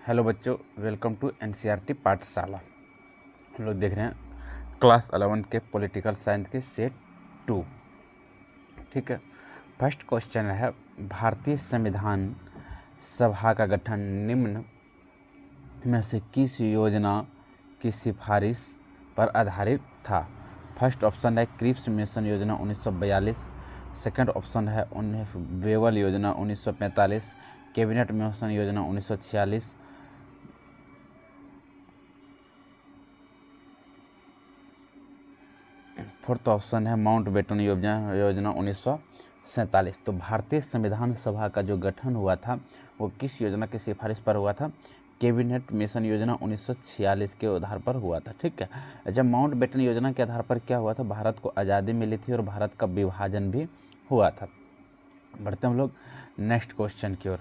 Hello बच्चों, welcome to NCERT पाठशाला। हम लोग देख रहे हैं क्लास 11 के पॉलिटिकल साइंस के सेट 2। ठीक है, फर्स्ट क्वेश्चन है, भारतीय संविधान सभा का गठन निम्न में से किस योजना की सिफारिश पर आधारित था? फर्स्ट ऑप्शन है क्रिप्स मिशन योजना 1942, सेकंड ऑप्शन है वेवल योजना 1945, कैबिनेट मिशन योजना 1946, फोर्थ ऑप्शन है माउंट बेटन योजना 1947। तो भारतीय संविधान सभा का जो गठन हुआ था वो किस योजना की सिफारिश पर हुआ था? कैबिनेट मिशन योजना 1946 के आधार पर हुआ था। ठीक है, अच्छा, माउंट बेटन योजना के आधार पर क्या हुआ था? भारत को आज़ादी मिली थी और भारत का विभाजन भी हुआ था। बढ़ते हम लोग नेक्स्ट क्वेश्चन की ओर।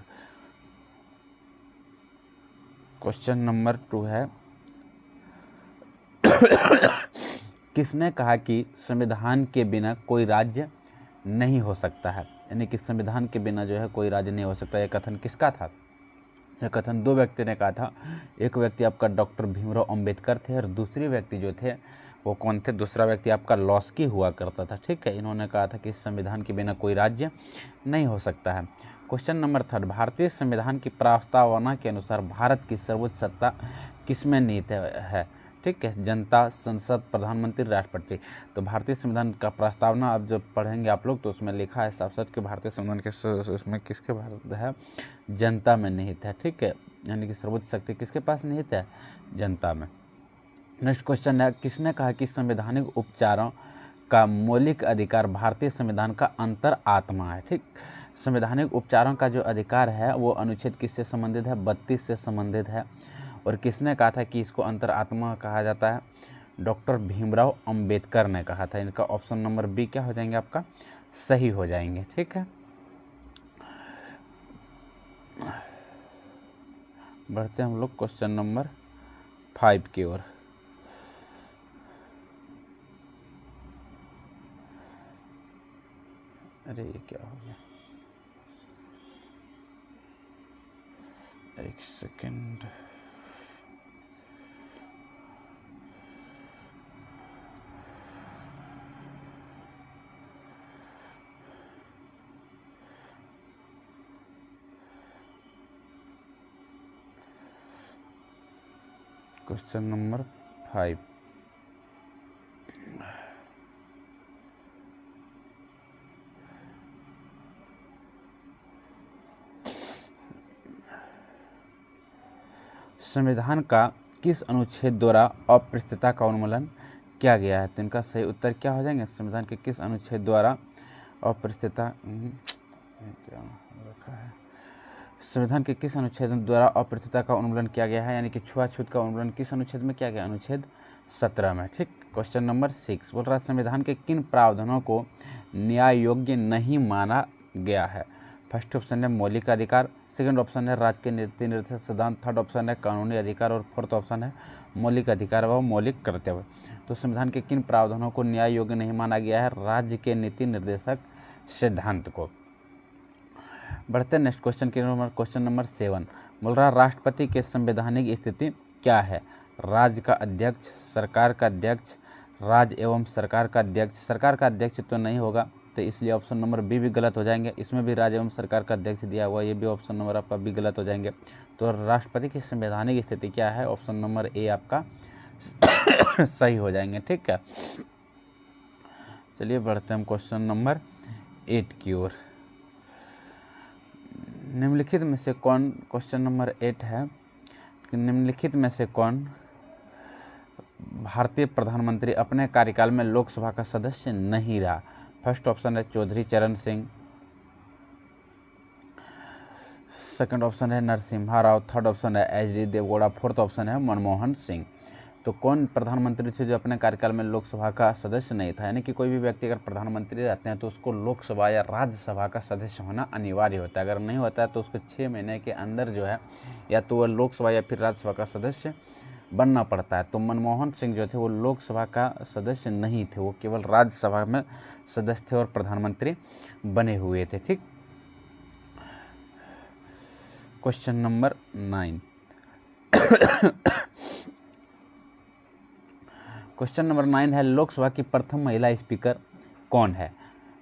क्वेश्चन नंबर 2 है, किसने कहा कि संविधान के बिना कोई राज्य नहीं हो सकता है? यानी कि संविधान के बिना जो है कोई राज्य नहीं हो सकता। यह कथन किसका था? यह कथन दो व्यक्ति ने कहा था। एक व्यक्ति आपका डॉक्टर भीमराव अंबेडकर थे और दूसरे व्यक्ति जो थे वो कौन थे? दूसरा व्यक्ति आपका लॉस्की हुआ करता था। ठीक है, इन्होंने कहा था कि संविधान के बिना कोई राज्य नहीं हो सकता है। क्वेश्चन नंबर 3, भारतीय संविधान की प्रस्तावना के अनुसार भारत की सर्वोच्च सत्ता किसमें निहित है? ठीक है, जनता, संसद, प्रधानमंत्री, राष्ट्रपति। तो भारतीय संविधान का प्रस्तावना अब जब पढ़ेंगे आप लोग तो उसमें लिखा है साफ साफ कि भारतीय संविधान के उसमें किसके भारत है? जनता में निहित है। ठीक है, यानी कि सर्वोच्च शक्ति किसके पास निहित है? जनता में। नेक्स्ट क्वेश्चन है, किसने कहा कि संवैधानिक उपचारों का मौलिक अधिकार भारतीय संविधान का अंतर आत्मा है? ठीक, संवैधानिक उपचारों का जो अधिकार है वो अनुच्छेद किससे संबंधित है? 32 से संबंधित है। और किसने कहा था कि इसको अंतर आत्मा कहा जाता है? डॉक्टर भीमराव अंबेडकर ने कहा था। इनका ऑप्शन नंबर बी क्या हो जाएंगे? आपका सही हो जाएंगे। ठीक है, बढ़ते हम लोग क्वेश्चन नंबर 5 की ओर। अरे ये क्या हो गया? एक सेकेंड। क्वेश्चन नंबर 5, संविधान का किस अनुच्छेद द्वारा अप्रस्तुतता का उन्मूलन किया गया है? तो इनका सही उत्तर क्या हो जाएंगे? संविधान के किस अनुच्छेद द्वारा अप्रस्तुतता क्या रखा है? संविधान के किस अनुच्छेद द्वारा अप्रस्तुतता का उन्मूलन किया गया है? यानी कि छुआछूत का उन्मूलन किस अनुच्छेद में किया गया? अनुच्छेद 17 में। ठीक, क्वेश्चन नंबर 6 बोल रहा है, संविधान के किन प्रावधानों को न्याय योग्य नहीं माना गया है? फर्स्ट ऑप्शन है मौलिक अधिकार, सेकंड ऑप्शन है राज्य के नीति निर्देशक सिद्धांत, थर्ड ऑप्शन है कानूनी अधिकार और फोर्थ ऑप्शन है मौलिक अधिकार व मौलिक कर्तव्य। तो संविधान के किन प्रावधानों को न्याय योग्य नहीं माना गया है? राज्य के नीति निर्देशक सिद्धांत को। बढ़ते नेक्स्ट क्वेश्चन के नंबर क्वेश्चन नंबर 7 बोल रहा है, राष्ट्रपति के संवैधानिक स्थिति क्या है? राज्य का अध्यक्ष, सरकार का अध्यक्ष, राज्य एवं सरकार का अध्यक्ष। सरकार का अध्यक्ष तो नहीं होगा, तो इसलिए ऑप्शन नंबर बी भी गलत हो जाएंगे। इसमें भी राज्य एवं सरकार का अध्यक्ष दिया हुआ, ये भी ऑप्शन नंबर आपका बी गलत हो जाएंगे। तो राष्ट्रपति की संवैधानिक स्थिति क्या है? ऑप्शन नंबर ए आपका सही हो जाएंगे। ठीक है, चलिए बढ़ते हम क्वेश्चन नंबर 8 की ओर। निम्नलिखित में से कौन, क्वेश्चन नंबर 8 है, निम्नलिखित में से कौन भारतीय प्रधानमंत्री अपने कार्यकाल में लोकसभा का सदस्य नहीं रहा? फर्स्ट ऑप्शन है चौधरी चरण सिंह, सेकंड ऑप्शन है नरसिम्हा राव, थर्ड ऑप्शन है एच.डी. देवगौड़ा, फोर्थ ऑप्शन है मनमोहन सिंह। तो कौन प्रधानमंत्री थे जो अपने कार्यकाल में लोकसभा का सदस्य नहीं था? यानी कि कोई भी व्यक्ति अगर प्रधानमंत्री रहते हैं तो उसको लोकसभा या राज्यसभा का सदस्य होना अनिवार्य होता है। अगर नहीं होता है तो उसको 6 महीने के अंदर जो है या तो वह लोकसभा या फिर राज्यसभा का सदस्य बनना पड़ता है। तो मनमोहन सिंह जो थे वो लोकसभा का सदस्य नहीं थे, वो केवल राज्यसभा में सदस्य थे और प्रधानमंत्री बने हुए थे। ठीक, क्वेश्चन नंबर 9 क्वेश्चन नंबर 9 है, लोकसभा की प्रथम महिला स्पीकर कौन है?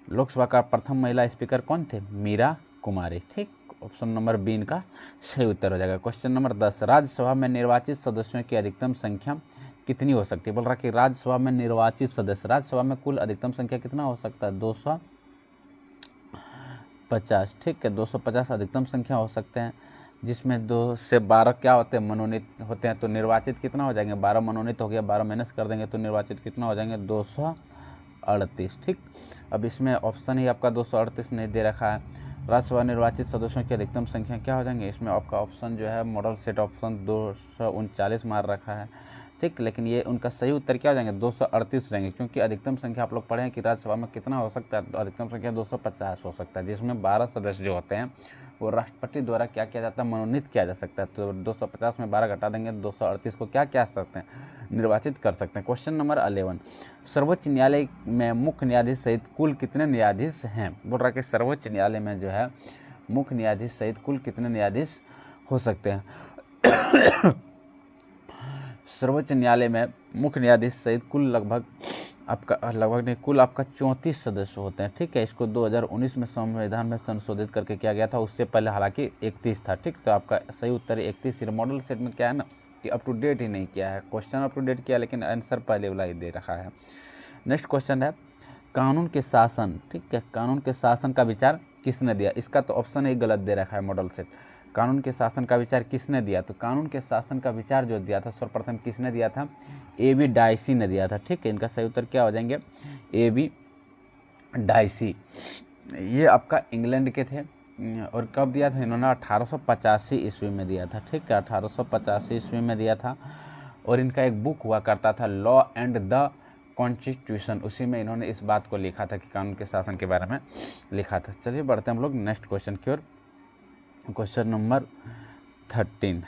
लोकसभा का प्रथम महिला स्पीकर कौन थे? मीरा कुमारी। ठीक, ऑप्शन नंबर बी इनका सही उत्तर हो जाएगा। क्वेश्चन नंबर 10, राज्यसभा में निर्वाचित सदस्यों की अधिकतम संख्या कितनी हो सकती है? बोल रहा कि राज्यसभा में निर्वाचित सदस्य, राज्यसभा में कुल अधिकतम संख्या कितना हो सकता है? 250। ठीक है, 250 अधिकतम संख्या हो सकते हैं, जिसमें 2 से 12 क्या होते हैं? मनोनीत होते हैं। तो निर्वाचित कितना हो जाएंगे? 12 मनोनीत हो गया, 12 माइनस कर देंगे तो निर्वाचित कितना हो जाएंगे? 238। ठीक, अब इसमें ऑप्शन ही आपका 238 नहीं दे रखा है। राज्यसभा निर्वाचित सदस्यों की अधिकतम संख्या क्या हो जाएंगे? इसमें आपका ऑप्शन जो है मॉडल सेट ऑप्शन 239 मार रखा है। ठीक, लेकिन ये उनका सही उत्तर क्या हो जाएंगे? 238 हो जाएंगे, क्योंकि अधिकतम संख्या आप लोग पढ़े हैं कि राज्यसभा में कितना हो सकता है? अधिकतम संख्या 250 हो सकता है, जिसमें 12 सदस्य जो होते हैं वो राष्ट्रपति द्वारा क्या किया जाता है? मनोनीत किया जा सकता है। तो 250 में 12 घटा देंगे, 238 को क्या क्या सकते हैं? निर्वाचित कर सकते हैं। क्वेश्चन नंबर 11, सर्वोच्च न्यायालय में मुख्य न्यायाधीश सहित कुल कितने न्यायाधीश हैं? बोल रहा कि सर्वोच्च न्यायालय में जो है मुख्य न्यायाधीश सहित कुल कितने न्यायाधीश हो सकते हैं? सर्वोच्च न्यायालय में मुख्य न्यायाधीश सहित कुल लगभग नहीं, कुल आपका 34 सदस्य होते हैं। ठीक है, इसको 2019 में संविधान में संशोधित करके किया गया था, उससे पहले हालांकि 31 था। ठीक, तो आपका सही उत्तर 31। मॉडल सेट में क्या है ना कि अप टू डेट ही नहीं किया है, क्वेश्चन अप टू डेट किया लेकिन आंसर पहले वाला ही दे रखा है। नेक्स्ट क्वेश्चन है, कानून के शासन। ठीक है, कानून के शासन का विचार किसने दिया? इसका तो ऑप्शन ही गलत दे रखा है मॉडल सेट। कानून के शासन का विचार किसने दिया? तो कानून के शासन का विचार जो दिया था सर्वप्रथम किसने दिया था? ए.बी. डायसी ने दिया था। ठीक है, इनका सही उत्तर क्या हो जाएंगे? ए.बी. डायसी। ये आपका इंग्लैंड के थे और कब दिया था इन्होंने? 1885 ईस्वी में दिया था। ठीक है, 1885 ईस्वी में दिया था। और इनका एक बुक हुआ करता था, लॉ एंड द कॉन्स्टिट्यूशन, उसी में इन्होंने इस बात को लिखा था कि कानून के शासन के बारे में लिखा था। चलिए बढ़ते हैं हम लोग नेक्स्ट क्वेश्चन की ओर। क्वेश्चन नंबर 13,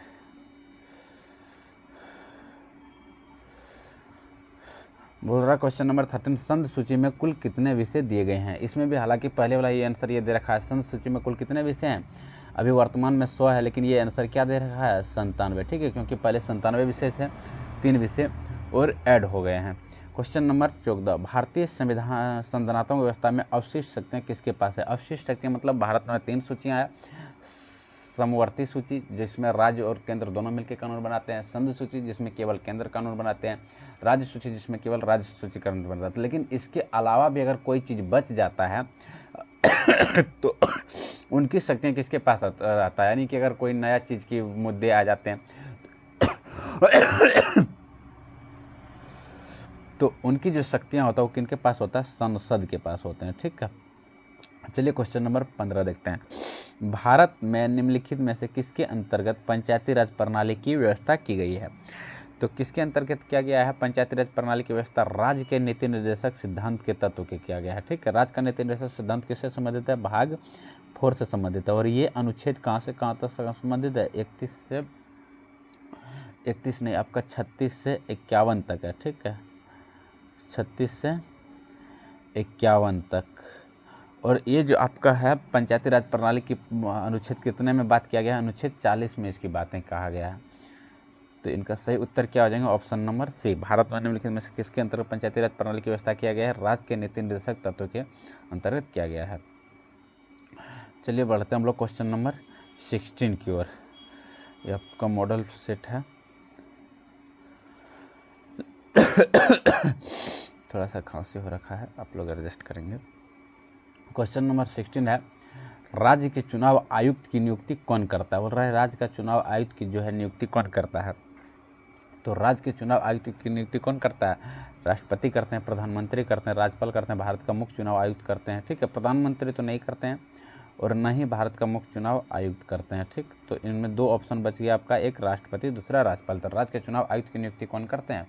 बोल रहा क्वेश्चन नंबर 13, संद सूची में कुल कितने विषय दिए गए हैं? इसमें भी हालांकि पहले वाला ये आंसर ये दे रखा है, संद सूची में कुल कितने विषय हैं? अभी वर्तमान में 100 है, लेकिन ये आंसर क्या दे रखा है? 97। ठीक है, क्योंकि पहले 97 विषय से 3 विषय और ऐड हो गए हैं। क्वेश्चन नंबर 14, भारतीय संविधानात्मक व्यवस्था में अवशिष्ट शक्तियाँ किसके पास है? अवशिष्ट शक्तियाँ मतलब भारत में 3 सूचियाँ हैं। समवर्ती सूची जिसमें राज्य और केंद्र दोनों मिलकर कानून बनाते हैं, संघ सूची जिसमें केवल केंद्र कानून बनाते हैं, राज्य सूची जिसमें केवल राज्य सूची कानून बनाता है। लेकिन इसके अलावा भी अगर कोई चीज़ बच जाता है तो उनकी शक्तियाँ किसके पास रहता है? यानी कि अगर कोई नया चीज़ के मुद्दे आ जाते हैं तो उनकी जो शक्तियाँ होता है वो किनके पास होता है? संसद के पास होते हैं। ठीक है, चलिए क्वेश्चन नंबर 15 देखते हैं। भारत में निम्नलिखित में से किसके अंतर्गत पंचायती राज प्रणाली की व्यवस्था की गई है? तो किसके अंतर्गत किया गया है पंचायती राज प्रणाली की व्यवस्था? राज्य के नीति निर्देशक सिद्धांत के तत्व के किया गया है। ठीक है, राज्य का नीति निर्देशक सिद्धांत किससे संबंधित है? भाग 4 से संबंधित है। और ये अनुच्छेद कहाँ से कहाँ तक संबंधित है? 31 नहीं, आपका 36 से 51 तक है। ठीक है, 36 से 51 तक। और ये जो आपका है पंचायती राज प्रणाली की अनुच्छेद कितने में बात किया गया है? अनुच्छेद 40 में इसकी बातें कहा गया है। तो इनका सही उत्तर क्या हो जाएगा? ऑप्शन नंबर सी। भारत में निम्नलिखित में से किसके अंतर्गत पंचायती राज प्रणाली की व्यवस्था किया गया है? राज्य के नीति निर्देशक तत्वों के अंतर्गत किया गया है। चलिए बढ़ते हैं हम लोग क्वेश्चन नंबर 16 की ओर। ये आपका मॉडल सेट है। थोड़ा सा खांसी हो रखा है, आप लोग एडजस्ट करेंगे। क्वेश्चन नंबर 16 है, राज्य के चुनाव आयुक्त की नियुक्ति कौन करता है? बोल रहा है राज्य का चुनाव आयुक्त की जो है नियुक्ति कौन करता है? तो राज्य के चुनाव आयुक्त की नियुक्ति कौन करता है? राष्ट्रपति करते हैं, प्रधानमंत्री करते हैं, राज्यपाल करते हैं, भारत का मुख्य चुनाव आयुक्त करते हैं। ठीक है, प्रधानमंत्री तो नहीं करते हैं और न ही भारत का मुख्य चुनाव आयुक्त करते हैं। ठीक, तो इनमें 2 ऑप्शन बच गया आपका, एक राष्ट्रपति, दूसरा राज्यपाल। तो राज्य के चुनाव आयुक्त की नियुक्ति कौन करते हैं?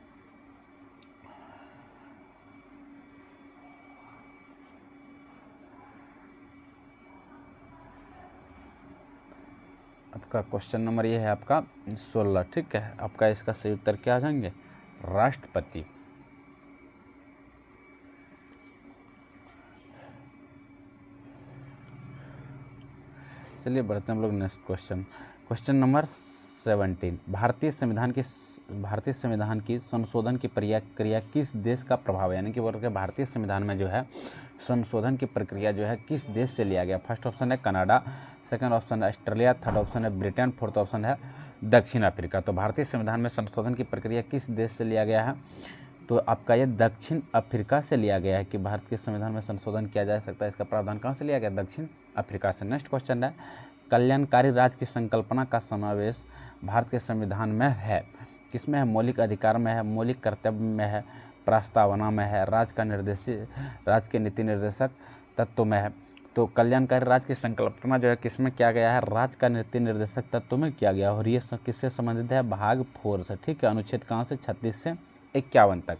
आपका क्वेश्चन नंबर ये है आपका 16। ठीक है, आपका इसका सही उत्तर क्या आ जाएंगे? राष्ट्रपति। चलिए बढ़ते हैं हम लोग नेक्स्ट क्वेश्चन। क्वेश्चन नंबर 17 भारतीय संविधान की संशोधन की प्रक्रिया किस देश का प्रभाव है, यानी कि बोल रहे भारतीय संविधान में जो है संशोधन की प्रक्रिया जो है किस देश से लिया गया। फर्स्ट ऑप्शन है कनाडा, सेकंड ऑप्शन है ऑस्ट्रेलिया, थर्ड ऑप्शन है ब्रिटेन, फोर्थ ऑप्शन है दक्षिण अफ्रीका। तो भारतीय संविधान में संशोधन की प्रक्रिया किस देश से लिया गया है, तो आपका ये दक्षिण अफ्रीका से लिया गया है कि भारत के संविधान में संशोधन किया जा सकता है। इसका प्रावधान कहाँ से लिया गया, दक्षिण अफ्रीका से। नेक्स्ट क्वेश्चन है कल्याणकारी राज्य की संकल्पना का समावेश भारत के संविधान में है, किसमें है, मौलिक अधिकार में है, मौलिक कर्तव्य में है, प्रस्तावना में है, राज्य के नीति निर्देशक तत्व में है। तो कल्याणकारी राज्य की संकल्पना जो है किसमें किया गया है, राज्य का नीति निर्देशक तत्व में किया गया और ये किससे संबंधित है, भाग 4 से। ठीक है, अनुच्छेद कहाँ से, 36 से 51 तक।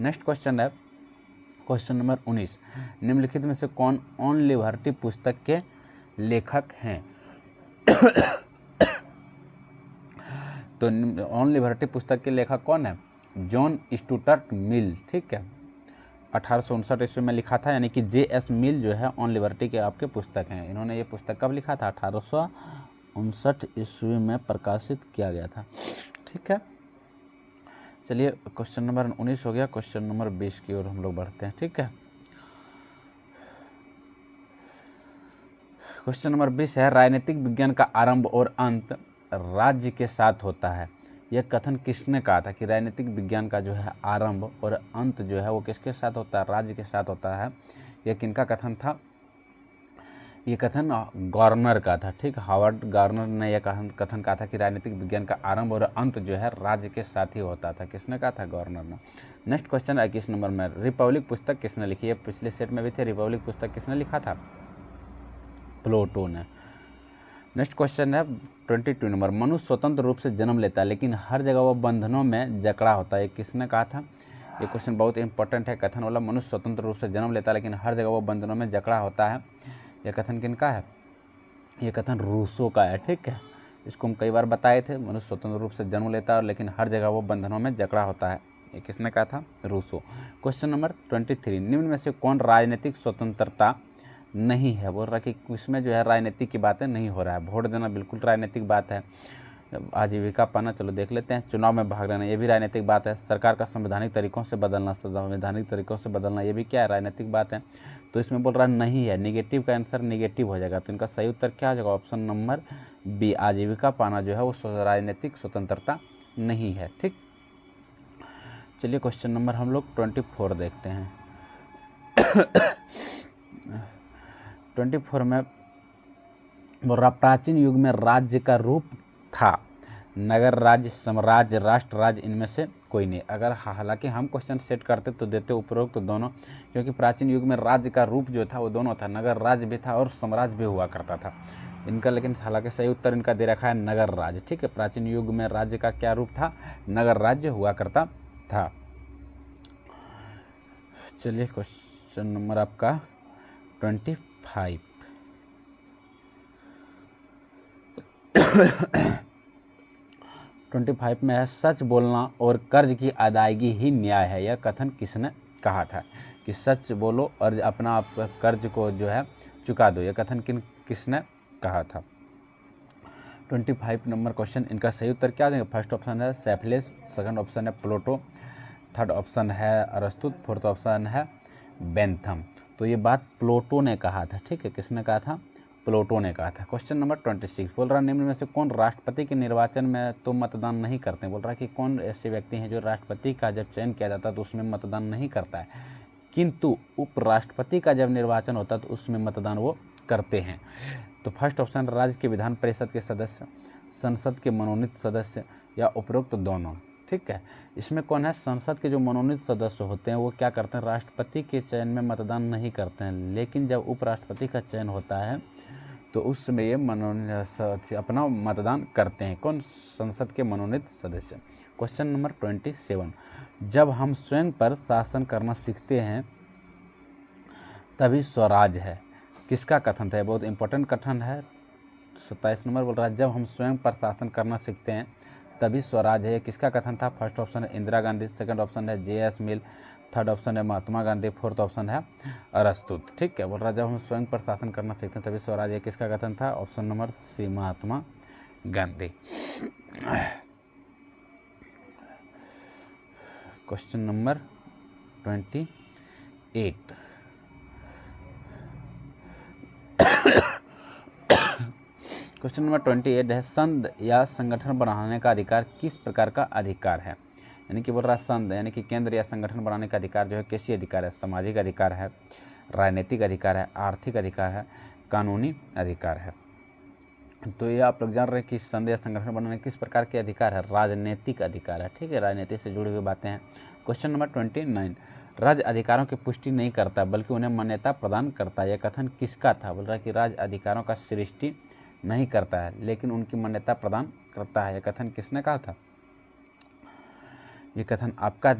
नेक्स्ट क्वेश्चन है क्वेश्चन नंबर 19, निम्नलिखित में से कौन ऑन लिबर्टी पुस्तक के लेखक हैं। तो ऑन लिबर्टी पुस्तक के लेखक कौन है, जॉन स्टुअर्ट मिल। ठीक है, 1859 ईस्वी में लिखा था, यानी कि J.S. मिल जो है ऑन लिबर्टी के आपके पुस्तक हैं। इन्होंने ये पुस्तक कब लिखा था, 1859 ईस्वी में प्रकाशित किया गया था। ठीक है, चलिए क्वेश्चन नंबर 19 हो गया। क्वेश्चन नंबर 20 की ओर हम लोग बढ़ते हैं। ठीक है, क्वेश्चन नंबर 20 है राजनीतिक विज्ञान का आरंभ और अंत राज्य के साथ होता है। यह कथन किसने कहा था कि राजनीतिक विज्ञान का जो है आरंभ और अंत जो है वो किसके साथ होता है, राज्य के साथ होता है। यह किनका कथन था, ये कथन गार्नर का था। ठीक, हार्वर्ड गार्नर ने यह कथन कहा था कि राजनीतिक विज्ञान का आरंभ और अंत जो है राज्य के साथ ही होता था। किसने कहा था, गार्नर ने। नेक्स्ट क्वेश्चन 21 नंबर में, रिपब्लिक पुस्तक किसने लिखी है, पिछले सेट में भी थे, रिपब्लिक पुस्तक किसने लिखा था, प्लेटो ने। नेक्स्ट क्वेश्चन है 22 नंबर, मनुष्य स्वतंत्र रूप से जन्म लेता है लेकिन हर जगह वह बंधनों में जकड़ा होता है। किसने कहा था, ये क्वेश्चन बहुत इंपॉर्टेंट है। कथन वाला, मनुष्य स्वतंत्र रूप से जन्म लेता है लेकिन हर जगह वह बंधनों में जकड़ा होता है। यह कथन किनका है, ये कथन रूसो का है। ठीक है, इसको हम कई बार बताए थे, मनुष्य स्वतंत्र रूप से जन्म लेता है लेकिन हर जगह वो बंधनों में जकड़ा होता है। ये किसने कहा था, रूसो। क्वेश्चन नंबर 23, निम्न में से कौन राजनीतिक स्वतंत्रता नहीं है। बोल रहा कि इसमें जो है राजनीतिक की बातें नहीं हो रहा है। वोट देना बिल्कुल राजनीतिक बात है, आजीविका पाना चलो देख लेते हैं, चुनाव में भाग लेना ये भी राजनीतिक बात है, सरकार का संवैधानिक तरीकों से बदलना, संवैधानिक तरीकों से बदलना ये भी क्या है, राजनीतिक बात है। तो इसमें बोल रहा नहीं है, निगेटिव का आंसर निगेटिव हो जाएगा। तो इनका सही उत्तर क्या हो जाएगा, ऑप्शन नंबर बी, आजीविका पाना जो है वो राजनीतिक स्वतंत्रता नहीं है। ठीक, चलिए क्वेश्चन नंबर हम लोग 24 देखते हैं। 24 में बोल रहा प्राचीन युग में राज्य का रूप था नगर राज्य, साम्राज्य, राष्ट्र राज्य, इनमें से कोई नहीं। अगर हालांकि हम क्वेश्चन सेट करते तो देते उपरोक्त तो दोनों, क्योंकि प्राचीन युग में राज्य का रूप जो था वो दोनों था, नगर राज्य भी था और साम्राज्य भी हुआ करता था इनका। लेकिन हालांकि सही उत्तर इनका दे रखा है नगर राज्य। ठीक है, प्राचीन युग में राज्य का क्या रूप था, नगर राज्य हुआ करता था। चलिए क्वेश्चन नंबर आपका 25। 25 में है सच बोलना और कर्ज की अदायगी ही न्याय है। यह कथन किसने कहा था कि सच बोलो और अपना आप कर्ज को जो है चुका दो। यह कथन किसने कहा था। 25 नंबर क्वेश्चन, इनका सही उत्तर क्या देंगे। फर्स्ट ऑप्शन है सेफलेस, सेकंड ऑप्शन है प्लेटो, थर्ड ऑप्शन है अरस्तु, फोर्थ ऑप्शन है बेंथम। तो ये बात प्लेटो ने कहा था। ठीक है, किसने कहा था, प्लेटो ने कहा था। क्वेश्चन नंबर 26 बोल रहा निम्न में से कौन राष्ट्रपति के निर्वाचन में तो मतदान नहीं करते। बोल रहा है कि कौन ऐसे व्यक्ति हैं जो राष्ट्रपति का जब चयन किया जाता है तो उसमें मतदान नहीं करता है, किंतु उपराष्ट्रपति का जब निर्वाचन होता है तो उसमें मतदान वो करते हैं। तो फर्स्ट ऑप्शन राज्य के विधान परिषद के सदस्य, संसद के मनोनीत सदस्य या उपरोक्त दोनों। ठीक है, इसमें कौन है, संसद के जो मनोनीत सदस्य होते हैं वो क्या करते हैं, राष्ट्रपति के चयन में मतदान नहीं करते हैं, लेकिन जब उपराष्ट्रपति का चयन होता है तो उस समय ये मनोनीत अपना मतदान करते हैं। कौन, संसद के मनोनीत सदस्य। क्वेश्चन नंबर 27, जब हम स्वयं पर शासन करना सीखते हैं तभी स्वराज है। किसका कथन था, बहुत इंपॉर्टेंट कथन है। 27 नंबर बोल रहा है जब हम स्वयं पर शासन करना सीखते हैं तभी स्वराज है। किसका कथन था, फर्स्ट ऑप्शन है इंदिरा गांधी, सेकंड ऑप्शन है J.S. मिल, थर्ड ऑप्शन है महात्मा गांधी, फोर्थ ऑप्शन है अरस्तु। ठीक है, बोल रहा जब हम स्वयं पर शासन करना सीखते हैं तभी स्वराज है। किसका कथन था, option number C, Mahatma Gandhi. Question number 28। Question number 28 है, संघ या संगठन बनाने का अधिकार किस प्रकार का अधिकार है? यानी कि बोल रहा है संघ यानी कि केंद्र या संगठन बनाने का अधिकार जो है कैसी अधिकार है? सामाजिक अधिकार है, राजनीतिक अधिकार है, आर्थिक अधिकार है, कानूनी अधिकार है। तो ये आप लोग जान रहे हैं कि संघ या संगठन बनाने किस प्रकार के अधिकार है? राजनीतिक अधिकार है। ठीक है, राजनीति से जुड़ी हुई बातें हैं। क्वेश्चन नंबर 29, राज्य अधिकारों की पुष्टि नहीं करता बल्कि उन्हें मान्यता प्रदान करता है। यह कथन किसका था? बोल रहा है कि राज्य अधिकारों का सृष्टि नहीं करता है लेकिन उनकी मान्यता प्रदान करता है। यह कथन किसने कहा था? ये कथन आपका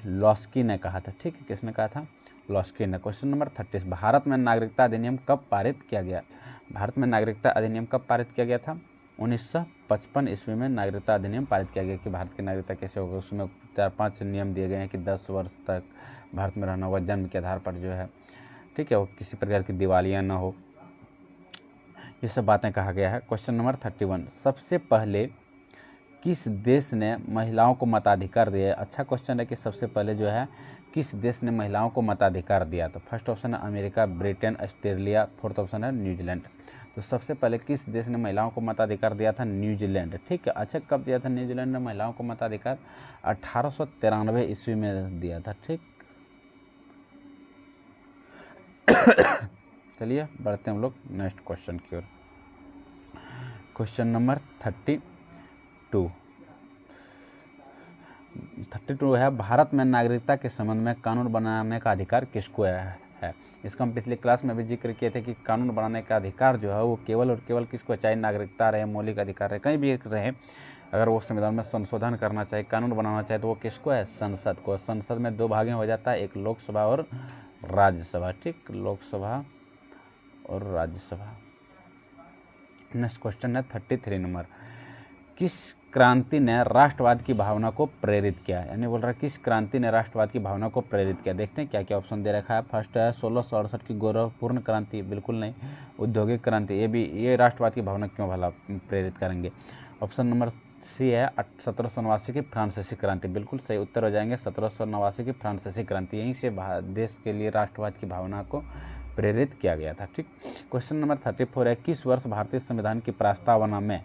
लॉस्की ने कहा था। ठीक है, किसने कहा था? लॉस्की ने। क्वेश्चन नंबर 30, भारत में नागरिकता अधिनियम कब पारित किया गया? भारत में नागरिकता अधिनियम कब पारित किया गया था? 1955 ईस्वी में नागरिकता अधिनियम पारित किया गया कि भारत की नागरिकता कैसे होगा। उसमें 4-5 नियम दिए गए हैं कि 10 वर्ष तक भारत में रहना होगा, जन्म के आधार पर जो है, ठीक है, वो किसी प्रकार की दिवालियाँ ना हो, ये सब बातें कहा गया है। क्वेश्चन नंबर 31, सबसे पहले किस देश ने महिलाओं को मताधिकार दिया? अच्छा क्वेश्चन है कि सबसे पहले जो है किस देश ने महिलाओं को मताधिकार दिया? तो फर्स्ट ऑप्शन है America, Britain, Australia, fourth option है न्यूजीलैंड। तो सबसे पहले किस देश ने महिलाओं को मताधिकार दिया था? न्यूजीलैंड। ठीक है, अच्छा कब दिया था न्यूजीलैंड ने महिलाओं को मताधिकार? 1893 ईस्वी में दिया था। ठीक, चलिए बढ़ते हैं हम लोग नेक्स्ट क्वेश्चन की ओर। क्वेश्चन नंबर 32 है, भारत में नागरिकता के संबंध में कानून बनाने का अधिकार किसको है? इसका हम पिछले क्लास में भी जिक्र किए थे कि कानून बनाने का अधिकार जो है वो केवल और केवल किसको, चाहे नागरिकता रहे, मौलिक अधिकार रहे, कहीं भी रहे, अगर वो संविधान में संशोधन करना चाहे, कानून बनाना चाहे तो वो किसको है? संसद को। संसद में 2 भागें हो जाता है, एक लोकसभा और राज्यसभा। ठीक, लोकसभा और राज्यसभा। नेक्स्ट क्वेश्चन है 33 नंबर, किस क्रांति ने राष्ट्रवाद की भावना को प्रेरित किया? यानी बोल रहा है किस क्रांति ने राष्ट्रवाद की भावना को प्रेरित किया? देखते हैं क्या क्या ऑप्शन दे रखा है। फर्स्ट है 1668 की गौरवपूर्ण क्रांति, बिल्कुल नहीं। औद्योगिक क्रांति, ये राष्ट्रवाद की भावना क्यों भला प्रेरित करेंगे? ऑप्शन नंबर सी है 1789 की फ्रांसीसी क्रांति, बिल्कुल सही उत्तर हो जाएंगे। 1789 की फ्रांसीसी क्रांति, यहीं से देश के लिए राष्ट्रवाद की भावना को प्रेरित किया गया था। ठीक, क्वेश्चन नंबर 34 है, किस वर्ष भारतीय संविधान की प्रस्तावना में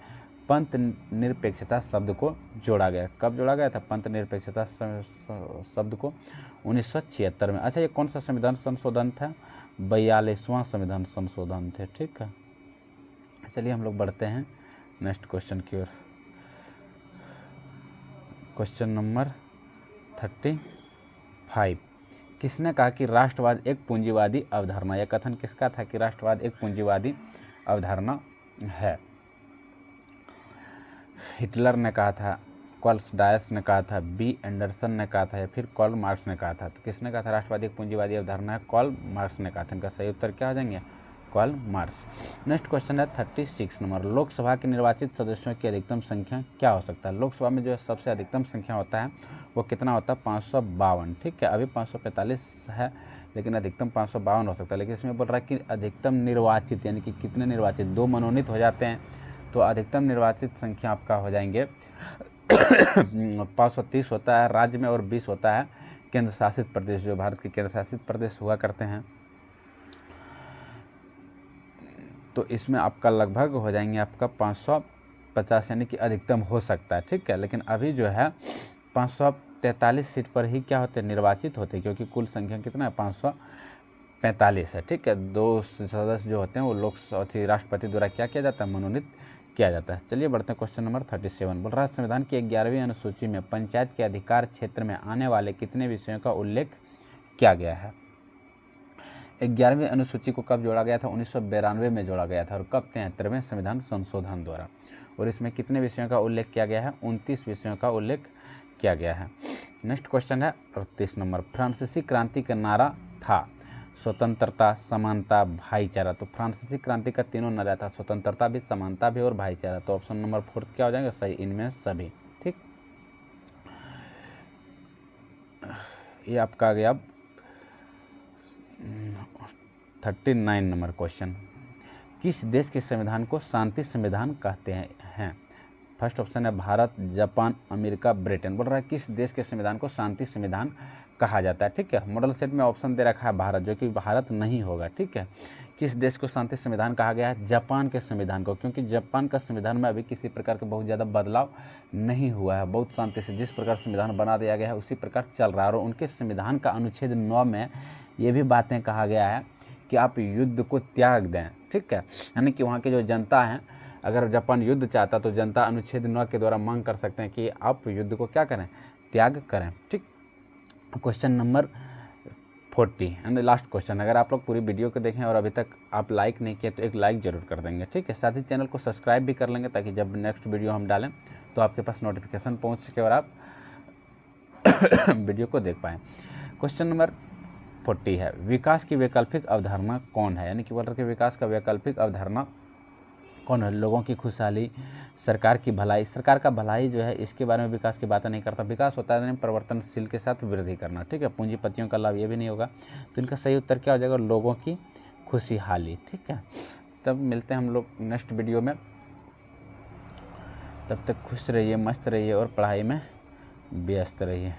पंथ निरपेक्षता शब्द को जोड़ा गया? कब जोड़ा गया था पंथ निरपेक्षता शब्द को? 1976 में। अच्छा, ये कौन सा संविधान संशोधन था? 42वां संविधान संशोधन थे। ठीक है, चलिए हम लोग बढ़ते हैं नेक्स्ट क्वेश्चन की ओर। क्वेश्चन नंबर 35, किसने कहा कि राष्ट्रवाद एक पूंजीवादी अवधारणा? यह कथन किसका था कि राष्ट्रवाद एक पूंजीवादी अवधारणा है? हिटलर ने कहा था, कार्ल डायस ने कहा था, बी एंडरसन ने कहा था, या फिर कार्ल मार्क्स ने कहा था? तो किसने कहा था राष्ट्रवाद एक पूंजीवादी अवधारणा है? कार्ल मार्क्स ने कहा था। इनका सही उत्तर क्या हो जाएंगे? Karl Marx. नेक्स्ट क्वेश्चन है 36 नंबर, लोकसभा के निर्वाचित सदस्यों की अधिकतम संख्या क्या हो सकता है? लोकसभा में जो सबसे अधिकतम संख्या होता है वो कितना होता है? 552। ठीक है, अभी 545 है लेकिन अधिकतम 552 हो सकता है। लेकिन इसमें बोल रहा है कि अधिकतम निर्वाचित, यानी कि कितने निर्वाचित? 2 मनोनीत हो जाते हैं तो अधिकतम निर्वाचित संख्या आपका हो जाएंगे 530 होता है राज्य में और 20 होता है केंद्र शासित प्रदेश, जो भारत के केंद्र शासित प्रदेश हुआ करते हैं। तो इसमें आपका लगभग हो जाएंगे आपका 550, यानी कि अधिकतम हो सकता है। ठीक है, लेकिन अभी जो है 543 सीट पर ही क्या होते हैं? निर्वाचित होते हैं, क्योंकि कुल संख्या कितना है? 545 है। ठीक है, 2 सदस्य जो होते हैं वो राष्ट्रपति द्वारा क्या किया जाता है? मनोनीत किया जाता है। चलिए बढ़ते हैं क्वेश्चन नंबर 37। बोल रहा है संविधान की 11वीं अनुसूची में पंचायत के अधिकार क्षेत्र में आने वाले कितने विषयों का उल्लेख किया गया है? 11वीं अनुसूची को कब जोड़ा गया था? 1992 में जोड़ा गया था। और कब? 73वें संविधान संशोधन द्वारा। और इसमें कितने विषयों का उल्लेख किया गया है? 29 विषयों का उल्लेख किया गया है। नेक्स्ट क्वेश्चन है 38 नंबर, फ्रांसीसी क्रांति का नारा था स्वतंत्रता, समानता, भाईचारा। तो फ्रांसीसी क्रांति का तीनों नारा था, स्वतंत्रता भी, समानता भी और भाईचारा। तो ऑप्शन नंबर 4 क्या हो जाएगा? सही, इनमें सभी। ठीक, ये आपका आ गया 39 नंबर क्वेश्चन, किस देश के संविधान को शांति संविधान कहते हैं? फर्स्ट ऑप्शन है भारत, जापान, अमेरिका, ब्रिटेन। बोल रहा है किस देश के संविधान को शांति संविधान कहा जाता है। ठीक है, मॉडल सेट में ऑप्शन दे रखा है भारत, जो कि भारत नहीं होगा। ठीक है, किस देश को शांति संविधान कहा गया है? जापान के संविधान को, क्योंकि जापान का संविधान में अभी किसी प्रकार का बहुत ज़्यादा बदलाव नहीं हुआ है, बहुत शांति से जिस प्रकार संविधान बना दिया गया है उसी प्रकार चल रहा है। और उनके संविधान का अनुच्छेद 9 में ये भी बातें कहा गया है कि आप युद्ध को त्याग दें। ठीक है, यानी कि वहाँ की जो जनता है, अगर जापान युद्ध चाहता तो जनता अनुच्छेद 9 के द्वारा मांग कर सकते हैं कि आप युद्ध को क्या करें? त्याग करें। ठीक, question number 40 and last question. अगर आप लोग पूरी वीडियो को देखें और अभी तक आप लाइक नहीं किए तो एक लाइक जरूर कर देंगे। ठीक है, साथ ही चैनल को सब्सक्राइब भी कर लेंगे ताकि जब नेक्स्ट वीडियो हम डालें तो आपके पास नोटिफिकेशन पहुंच सके और आप वीडियो को देख पाएँ। क्वेश्चन नंबर 40 है, विकास की वैकल्पिक अवधारणा कौन है? यानी कि बोल रहे कि विकास का वैकल्पिक अवधारणा कौन है? लोगों की खुशहाली, सरकार की भलाई। सरकार का भलाई जो है इसके बारे में विकास की बातें नहीं करता। विकास होता है परिवर्तनशील के साथ वृद्धि करना। ठीक है, पूंजीपतियों का लाभ ये भी नहीं होगा। तो इनका सही उत्तर क्या हो जाएगा? लोगों की खुशहाली। ठीक है, तब मिलते हैं हम लोग नेक्स्ट वीडियो में। तब तक खुश रहिए, मस्त रहिए और पढ़ाई में व्यस्त रहिए।